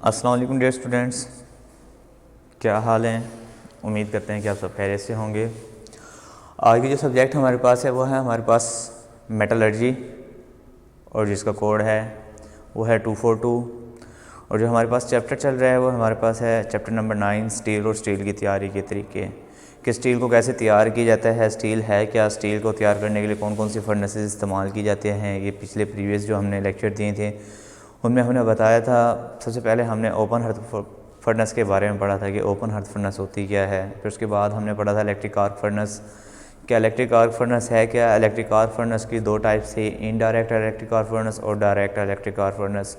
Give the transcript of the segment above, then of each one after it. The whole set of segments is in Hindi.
अस्सलाम वालेकुम डियर स्टूडेंट्स, क्या हाल हैं। उम्मीद करते हैं कि आप सब खैरियत से होंगे। आज की जो सब्जेक्ट हमारे पास है वो है हमारे पास मेटलर्जी, और जिसका कोड है वो है 242। और जो हमारे पास चैप्टर चल रहा है वो हमारे पास है चैप्टर नंबर 9, स्टील और स्टील की तैयारी के तरीके, कि स्टील को कैसे तैयार किया जाता है, स्टील है क्या, स्टील को तैयार करने के लिए कौन कौन सी फर्नेसेस इस्तेमाल की जाते हैं। ये पिछले प्रीवियस जो हमने लेक्चर दिए थे उनमें हमने बताया था। सबसे पहले हमने ओपन हर्थ फर्नेस के बारे में पढ़ा था कि ओपन हर्थ फर्नेस होती क्या है। फिर उसके बाद हमने पढ़ा था इलेक्ट्रिक आर्क फर्नेस, क्या इलेक्ट्रिक आर्क फर्नेस है क्या। इलेक्ट्रिक आर्क फर्नेस की दो टाइप्स थी, इनडायरेक्ट इलेक्ट्रिक आर्क फर्नेस और direct electric arc furnace.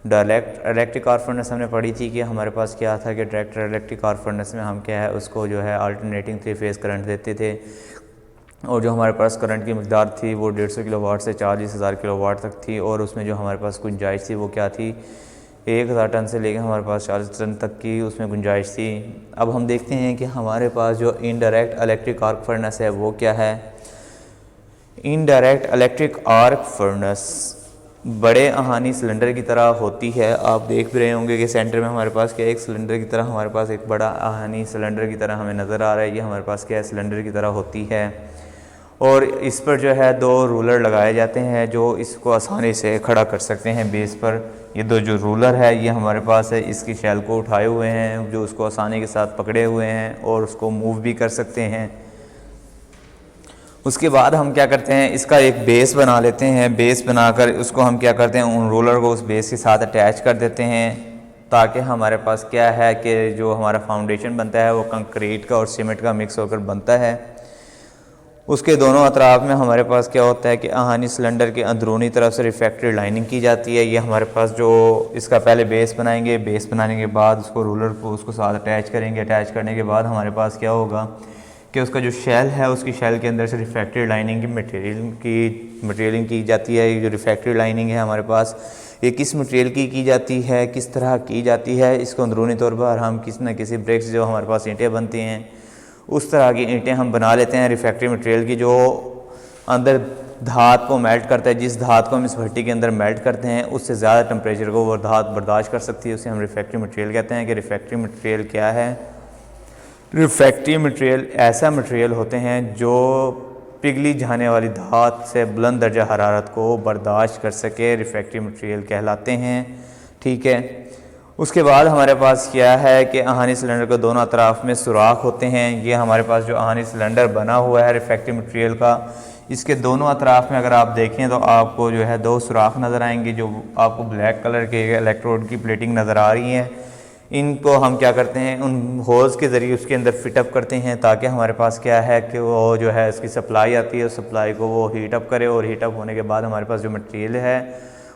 Direct electric arc furnace हमने पढ़ी थी कि हमारे पास क्या था कि डायरेक्ट इलेक्ट्रिक आर्क फर्नेस में हम क्या है उसको जो है अल्टरनेटिंग 3 फेज़ करंट देते थे, और जो हमारे पास करंट की मकदार थी वो 150 किलोवाट से 40,000 किलोवाट तक थी। और उसमें जो हमारे पास गुंजाइश थी वो क्या थी, 1000 टन से लेकर हमारे पास 40 टन तक की उसमें गुंजाइश थी। अब हम देखते हैं कि हमारे पास जो इनडायरेक्ट इलेक्ट्रिक आर्क फर्नेस है वो क्या है। इनडायरेक्ट इलेक्ट्रिक आर्क फर्नेस बड़े आहानी सिलेंडर की तरह होती है। आप देख भी रहे होंगे कि सेंटर में हमारे पास क्या एक सिलेंडर की तरह हमारे पास एक बड़ा आहानी सिलेंडर की तरह हमें नज़र आ रहा है। ये हमारे पास क्या है, सिलेंडर की तरह होती है, और इस पर जो है 2 रूलर लगाए जाते हैं जो इसको आसानी से खड़ा कर सकते हैं बेस पर। ये 2 जो रूलर है ये हमारे पास है, इसकी शैल को उठाए हुए हैं जो उसको आसानी के साथ पकड़े हुए हैं और उसको मूव भी कर सकते हैं। उसके बाद हम क्या करते हैं, इसका एक बेस बना लेते हैं। बेस बनाकर उसको हम क्या करते हैं, उन रोलर को उस बेस के साथ अटैच कर देते हैं, ताकि हमारे पास क्या है कि जो हमारा फाउंडेशन बनता है वो कंक्रीट का और सीमेंट का मिक्स होकर बनता है। उसके दोनों अतराफ में हमारे पास क्या होता है कि आहानी सिलेंडर के अंदरूनी तरफ से रिफ्रैक्टरी लाइनिंग की जाती है। ये हमारे पास जो इसका पहले बेस बनाएंगे, बेस बनाने के बाद उसको रूलर को उसको साथ अटैच करेंगे। अटैच करने के बाद हमारे पास क्या होगा कि उसका जो शेल है उसकी शेल के अंदर से रिफ्रैक्टरी लाइनिंग की मटेरियलिंग की जाती है। ये जो रिफ्रैक्टरी लाइनिंग है हमारे पास ये किस मटेरियल की जाती है, किस तरह की जाती है, इसको अंदरूनी तौर पर हम किसी न किसी ब्रिक्स जो हमारे पास ईंटें बनती हैं उस तरह की ईंटें हम बना लेते हैं रिफ्रैक्टरी मटेरियल की, जो अंदर धात को मेल्ट करता है। जिस धात को हम इस भट्टी के अंदर मेल्ट करते हैं उससे ज़्यादा टेम्परेचर को वो धात बर्दाश्त कर सकती है, उसे हम रिफ्रैक्टरी मटेरियल कहते हैं। कि रिफ्रैक्टरी मटेरियल क्या है, रिफ्रैक्टरी मटेरियल ऐसा मटेरियल होते हैं जो पिघली जाने वाली धात से बुलंद दर्जा हरारत को बर्दाश्त कर सके, रिफ्रैक्टरी मटेरियल कहलाते हैं। ठीक है। उसके बाद हमारे पास क्या है कि आहानी सिलेंडर के दोनों अतराफ में सुराख होते हैं। ये हमारे पास जो आहानी सिलेंडर बना हुआ है रिफ्रैक्टरी मटेरियल का, इसके दोनों अतराफ में अगर आप देखें तो आपको जो है 2 सुराख नज़र आएंगे जो आपको ब्लैक कलर के इलेक्ट्रोड की प्लेटिंग नज़र आ रही है। इनको हम क्या करते हैं, उन होल्स के ज़रिए उसके अंदर फिटअप करते हैं, ताकि हमारे पास क्या है कि वो जो है इसकी सप्लाई आती है, उस सप्लाई को वो हीटअप करे, और हीटअप होने के बाद हमारे पास जो मटेरियल है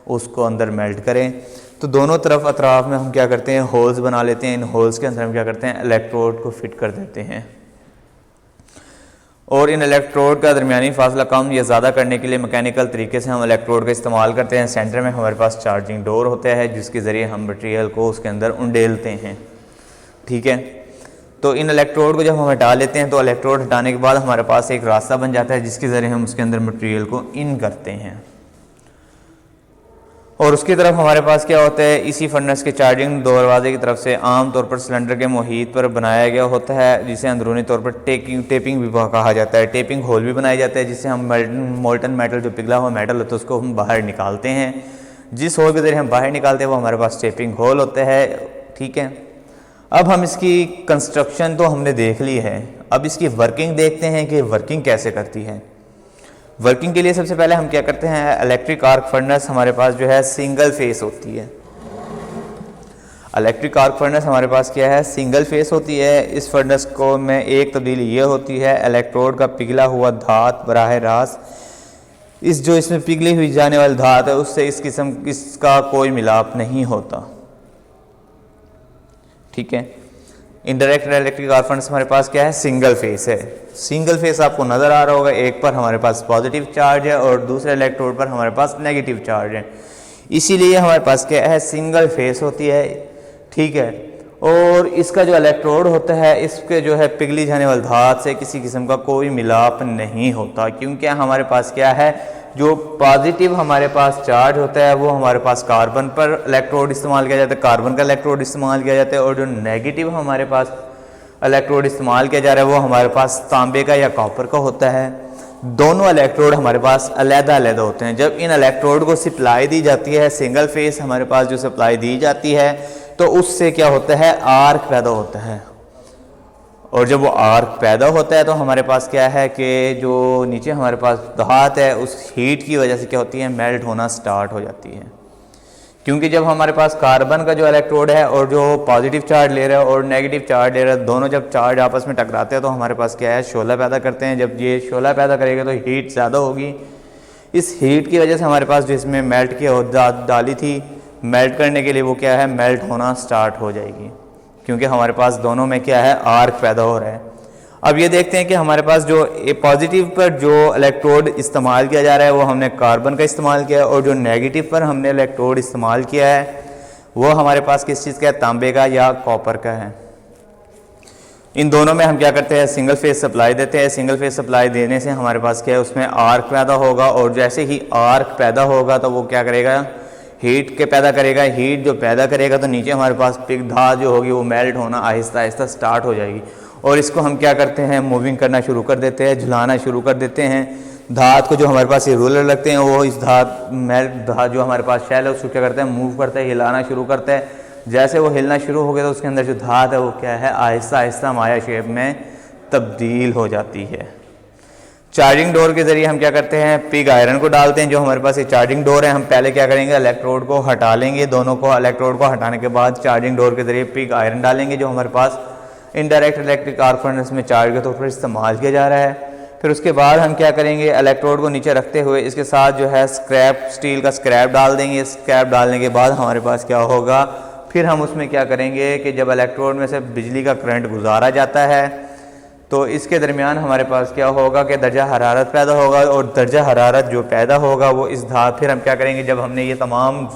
उसको अंदर मेल्ट करें। तो दोनों तरफ अतराफ में हम क्या करते हैं, होल्स बना लेते हैं। इन होल्स के अंदर हम क्या करते हैं, इलेक्ट्रोड को फिट कर देते हैं, और इन इलेक्ट्रोड का दरमियानी फासला कम या ज़्यादा करने के लिए मैकेनिकल तरीके से हम इलेक्ट्रोड का इस्तेमाल करते हैं। सेंटर में हमारे पास चार्जिंग डोर होता है जिसके ज़रिए हम मटेरियल को उसके अंदर उंडेलते हैं। ठीक है। तो इन इलेक्ट्रोड को जब हम हटा लेते हैं तो इलेक्ट्रोड हटाने के बाद हमारे पास एक रास्ता बन जाता है जिसके ज़रिए हम उसके अंदर मटेरियल को इन करते हैं। और उसकी तरफ हमारे पास क्या होता है, इसी फर्नेस के चार्जिंग दरवाजे की तरफ से आम तौर पर सिलेंडर के मुहीत पर बनाया गया होता है, जिसे अंदरूनी तौर पर टेपिंग भी कहा जाता है। टेपिंग होल भी बनाया जाता है जिससे हम मोल्टन मेटल, जो पिघला हुआ मेटल होता है, उसको हम बाहर निकालते हैं। जिस होल के ज़रिए हम बाहर निकालते हैं वो हमारे पास टेपिंग होल होता है। ठीक है। अब हम इसकी कंस्ट्रक्शन तो हमने देख ली है, अब इसकी वर्किंग देखते हैं कि वर्किंग कैसे करती है। वर्किंग के लिए सबसे पहले हम क्या करते हैं, इलेक्ट्रिक आर्क फर्नेस हमारे पास जो है सिंगल फेस होती है। इलेक्ट्रिक आर्क फर्नेस हमारे पास क्या है, सिंगल फेस होती है। इस फर्नेस को में एक तब्दीली ये होती है, इलेक्ट्रोड का पिघला हुआ धात बराह रास्त इस जो इसमें पिघली हुई जाने वाली धात है उससे इस किस्म इसका कोई मिलाप नहीं होता। ठीक है। इनडायरेक्ट इलेक्ट्रिक आर्क फर्नेस हमारे पास क्या है, सिंगल फेस है। सिंगल फेस आपको नज़र आ रहा होगा, एक पर हमारे पास पॉजिटिव चार्ज है और दूसरे इलेक्ट्रोड पर हमारे पास नेगेटिव चार्ज है, इसीलिए हमारे पास क्या है, सिंगल फेस होती है। ठीक है। और इसका जो इलेक्ट्रोड होता है इसके जो है पिघली जाने वाली धात से किसी किस्म का कोई मिलाप नहीं होता, क्योंकि हमारे पास क्या है, जो पॉजिटिव हमारे पास चार्ज होता है वो हमारे पास कार्बन पर इलेक्ट्रोड इस्तेमाल किया जाता है, कार्बन का इलेक्ट्रोड इस्तेमाल किया जाता है, और जो नेगेटिव हमारे पास इलेक्ट्रोड इस्तेमाल किया जा रहा है वो हमारे पास तांबे का या कॉपर का होता है। दोनों इलेक्ट्रोड हमारे पास अलग-अलग होते हैं। जब इन इलेक्ट्रोड को सप्लाई दी जाती है, सिंगल फेस हमारे पास जो सप्लाई दी जाती है, तो उससे क्या होता है, आर्क पैदा होता है। और जब वो आर्क पैदा होता है तो हमारे पास क्या है कि जो नीचे हमारे पास धात है उस हीट की वजह से क्या होती है, मेल्ट होना स्टार्ट हो जाती है। क्योंकि जब हमारे पास कार्बन का जो इलेक्ट्रोड है और जो पॉजिटिव चार्ज ले रहा है और नेगेटिव चार्ज ले रहा है, दोनों जब चार्ज आपस में टकराते हैं तो हमारे पास क्या है, शोला पैदा करते हैं। जब ये शोला पैदा करेगा तो हीट ज़्यादा होगी। इस हीट की वजह से हमारे पास जिसमें मेल्ट की डाली थी, मेल्ट करने के लिए वो क्या है, मेल्ट होना स्टार्ट हो जाएगी, क्योंकि हमारे पास दोनों में क्या है, आर्क पैदा हो रहा है। अब ये देखते हैं कि हमारे पास जो पॉजिटिव पर जो इलेक्ट्रोड इस्तेमाल किया जा रहा है वो हमने कार्बन का इस्तेमाल किया है, और जो नेगेटिव पर हमने इलेक्ट्रोड इस्तेमाल किया है वो हमारे पास किस चीज़ का है, तांबे का या कॉपर का है। इन दोनों में हम क्या करते हैं, सिंगल फेज सप्लाई देते हैं। सिंगल फेज सप्लाई देने से हमारे पास क्या है, उसमें आर्क पैदा होगा, और जैसे ही आर्क पैदा होगा तो वो क्या करेगा, हीट के पैदा करेगा। हीट जो पैदा करेगा तो नीचे हमारे पास पिघ धात जो होगी वो मेल्ट होना आहिस्ता आहिस्ता स्टार्ट हो जाएगी, और इसको हम क्या करते हैं, मूविंग करना शुरू कर देते हैं, झुलाना शुरू कर देते हैं। धात को जो हमारे पास ये रोलर लगते हैं वो इस धात जो हमारे पास शेल है उसको क्या करते हैं, मूव करते हैं, हिलाना शुरू करते हैं। जैसे वो हिलना शुरू हो गया तो उसके अंदर जो धात है वो क्या है, आहिस्ता आहिस्ता माया शेप में तब्दील हो जाती है। चार्जिंग डोर के ज़रिए हम क्या करते हैं, पिग आयरन को डालते हैं। जो हमारे पास ये चार्जिंग डोर है, हम पहले क्या करेंगे, इलेक्ट्रोड को हटा लेंगे, दोनों को इलेक्ट्रोड को हटाने के बाद चार्जिंग डोर के ज़रिए पिग आयरन डालेंगे, जो हमारे पास इनडायरेक्ट इलेक्ट्रिक आर्क फर्नेस में चार्ज के तौर पर इस्तेमाल किया जा रहा है। फिर उसके बाद हम क्या करेंगे, इलेक्ट्रोड को नीचे रखते हुए इसके साथ जो है स्क्रैप, स्टील का स्क्रैप डाल देंगे। स्क्रैप डालने के बाद हमारे पास क्या होगा, फिर हम उसमें क्या करेंगे कि जब इलेक्ट्रोड में से बिजली का करंट गुजारा जाता है तो इसके दरमियान हमारे पास क्या होगा कि दर्जा हरारत पैदा होगा, और दर्जा हरारत जो पैदा होगा वो इस धात, फिर हम क्या करेंगे, जब हमने ये तमाम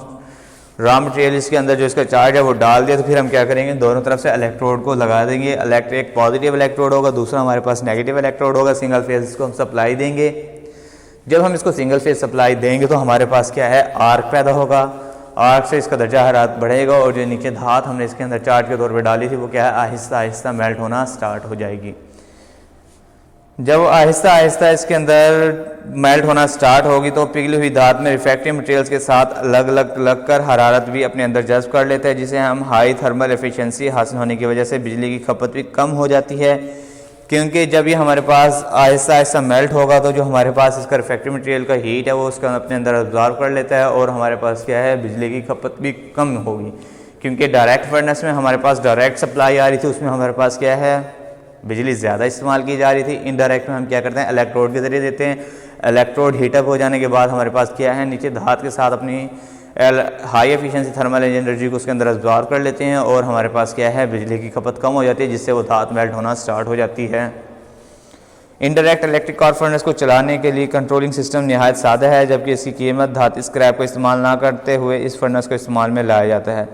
रॉ मटेरियल इसके अंदर जो इसका चार्ज है वो डाल दिया तो फिर हम क्या करेंगे, दोनों तरफ से इलेक्ट्रोड को लगा देंगे। एक पॉजिटिव इलेक्ट्रोड होगा, दूसरा हमारे पास नेगेटिव इलेक्ट्रोड होगा। सिंगल फेज इसको हम सप्लाई देंगे। जब हम इसको सिंगल फेज सप्लाई देंगे तो हमारे पास क्या है, आर्क पैदा होगा। आर्क से इसका दर्जा हरारत बढ़ेगा, और जो नीचे धात हमने इसके अंदर चार्ज के तौर पर डाली थी वो क्या है, आहिस्ता आहिस्ता मेल्ट होना स्टार्ट हो जाएगी। जब आहिस्ता आहिस्ता इसके अंदर मेल्ट होना स्टार्ट होगी तो पिघली हुई धात में रिफ्रैक्टिव मटेरियल्स के साथ अलग अलग लगकर हरारत भी अपने अंदर जज्ब कर लेता है, जिसे हम हाई थर्मल एफिशिएंसी हासिल होने की वजह से बिजली की खपत भी कम हो जाती है। क्योंकि जब ये हमारे पास आहिस्ता आहिस्ता मेल्ट होगा तो जो हमारे पास इसका रिफ्रैक्टिव मटेरियल का हीट है वो उसका अपने अंदर अब्जॉर्ब कर लेता है, और हमारे पास क्या है, बिजली की खपत भी कम होगी। क्योंकि डायरेक्ट फर्नेस में हमारे पास डायरेक्ट सप्लाई आ रही थी, उसमें हमारे पास क्या है, बिजली ज़्यादा इस्तेमाल की जा रही थी। इनडायरेक्ट में हम क्या करते हैं, इलेक्ट्रोड के ज़रिए देते हैं। इलेक्ट्रोड हीटअप हो जाने के बाद हमारे पास क्या है, नीचे धात के साथ अपनी हाई एफिशिएंसी थर्मल एनर्जी को उसके अंदर अब्जॉर्ब कर लेते हैं, और हमारे पास क्या है, बिजली की खपत कम हो जाती है, जिससे वो धात मेल्ट होना स्टार्ट हो जाती है। इनडायरेक्ट इलेक्ट्रिक आर्क फर्नेस को चलाने के लिए कंट्रोलिंग सिस्टम निहायत सादा है, जबकि इसकी कीमत धात स्क्रैप को इस्तेमाल ना करते हुए इस फर्नेस को इस्तेमाल में लाया जाता है।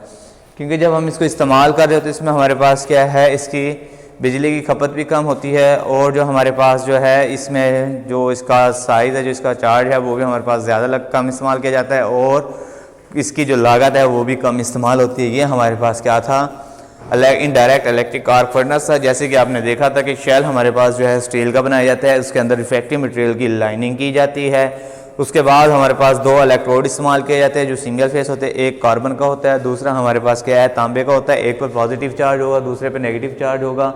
क्योंकि जब हम इसको इस्तेमाल कर रहे हो तो इसमें हमारे पास क्या है, इसकी बिजली की खपत भी कम होती है, और जो हमारे पास जो है इसमें जो इसका साइज़ है, जो इसका चार्ज है वो भी हमारे पास ज़्यादा कम इस्तेमाल किया जाता है, और इसकी जो लागत है वो भी कम इस्तेमाल होती है। ये हमारे पास क्या था, इनडायरेक्ट इलेक्ट्रिक आर्क फर्नेस था। जैसे कि आपने देखा था कि शेल हमारे पास जो है स्टील का बनाया जाता है, उसके अंदर रिफ्रैक्टिव मटेरियल की लाइनिंग की जाती है। उसके बाद हमारे पास दो इलेक्ट्रोड इस्तेमाल किए जाते हैं जो सिंगल फेस होते हैं, एक कार्बन का होता है, दूसरा हमारे पास क्या है, तांबे का होता है। एक पर पॉजिटिव चार्ज होगा, दूसरे पर नेगेटिव चार्ज होगा।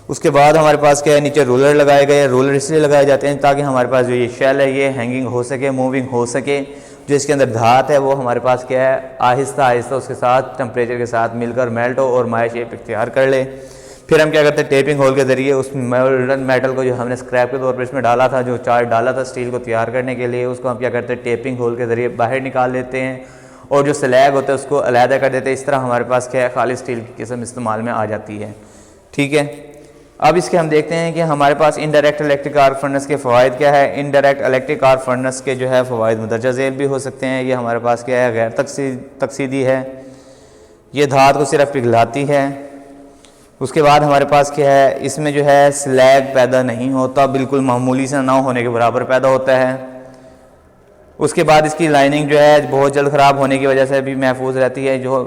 उसके बाद हमारे पास क्या है, नीचे रोलर लगाए गए हैं। रोलर इसलिए लगाए जाते हैं ताकि हमारे पास जो ये शेल है ये हैंगिंग हो सके, मूविंग हो सके। जो इसके अंदर धात है वो हमारे पास क्या है, आहिस्ता आहिस्ता उसके साथ टेम्परेचर के साथ मिलकर मेल्ट हो और माया शेप इख्तियार कर ले। फिर हम क्या करते हैं, टेपिंग होल के ज़रिए उस मोल्डन मेटल को जो हमने स्क्रैप के तौर पर इसमें डाला था, जो चार्ज डाला था स्टील को तैयार करने के लिए, उसको हम क्या करते हैं, टेपिंग होल के ज़रिए बाहर निकाल लेते हैं, और जो स्लैग होता है उसको अलहदा कर देते हैं। इस तरह हमारे पास क्या है, खाली स्टील की किस्म इस्तेमाल में आ जाती है। ठीक है, अब इसके हम देखते हैं कि हमारे पास इनडायरेक्ट इलेक्ट्रिक आर्क फर्नेस के फ़वाइद क्या है। इनडायरेक्ट इलेक्ट्रिक आर्क फर्नेस के जो है फ़वाइद मुदर्जा ज़ेल भी हो सकते हैं। ये हमारे पास क्या है, गैर तकसीदी है। ये धात को सिर्फ पिघलाती है, उसके बाद हमारे पास क्या है, इसमें जो है स्लैग पैदा नहीं होता, बिल्कुल मामूली सा ना होने के बराबर पैदा होता है। उसके बाद इसकी लाइनिंग जो है बहुत जल्द ख़राब होने की वजह से भी महफूज रहती है। जो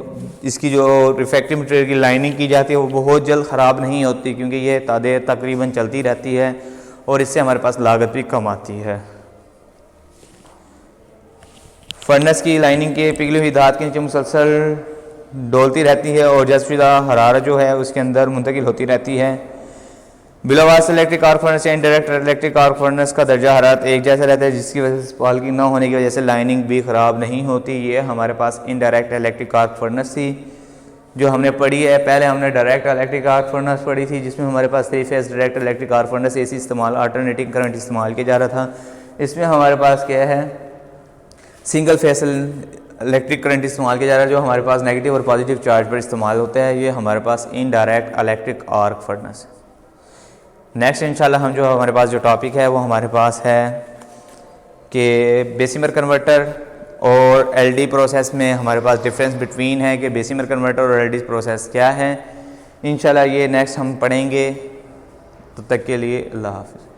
इसकी जो रिफ्रैक्टिव मटेरियल की लाइनिंग की जाती है वो बहुत जल्द ख़राब नहीं होती, क्योंकि ये तादेर तकरीबन चलती रहती है और इससे हमारे पास लागत भी कम आती है। फर्नेस की लाइनिंग के पिघली हुई धात के नीचे मुसलसल डोलती रहती है और जज़्बशुदा हरारत जो है उसके अंदर मुंतकिल होती रहती है। बिलावास इलेक्ट्रिक आर्क फर्नेस या इंडायरेक्ट इलेक्ट्रिक आर्क फर्नेस का दर्जा हरारत एक जैसा रहता है, जिसकी वजह से स्पार्किंग न होने की वजह से लाइनिंग भी ख़राब नहीं होती। ये हमारे पास इनडायरेक्ट इलेक्ट्रिक आर्क फर्नेस थी जो हमने पढ़ी है। पहले हमने डायरेक्ट इलेक्ट्रिक आर्क फर्नेस पढ़ी थी, जिसमें हमारे पास 3 phase direct electric arc furnace AC इस्तेमाल, अल्टरनेटिंग करंट इस्तेमाल किया जा रहा था। इसमें हमारे पास क्या है, सिंगल फेस इलेक्ट्रिक करंट इस्तेमाल किया जा रहा है, जो हमारे पास नेगेटिव और पॉजिटिव चार्ज पर इस्तेमाल होता है। ये हमारे पास indirect electric arc furnace. Next इंशाल्लाह हम जो हमारे पास जो टॉपिक है वो हमारे पास है कि बेसिमर कन्वर्टर और LD प्रोसेस में हमारे पास डिफरेंस बिटवीन है कि बेसिमर कन्वर्टर और LD प्रोसेस क्या है। इंशाल्लाह ये नेक्स्ट हम पढ़ेंगे। तब तक के लिए अल्लाह हाफ़िज़।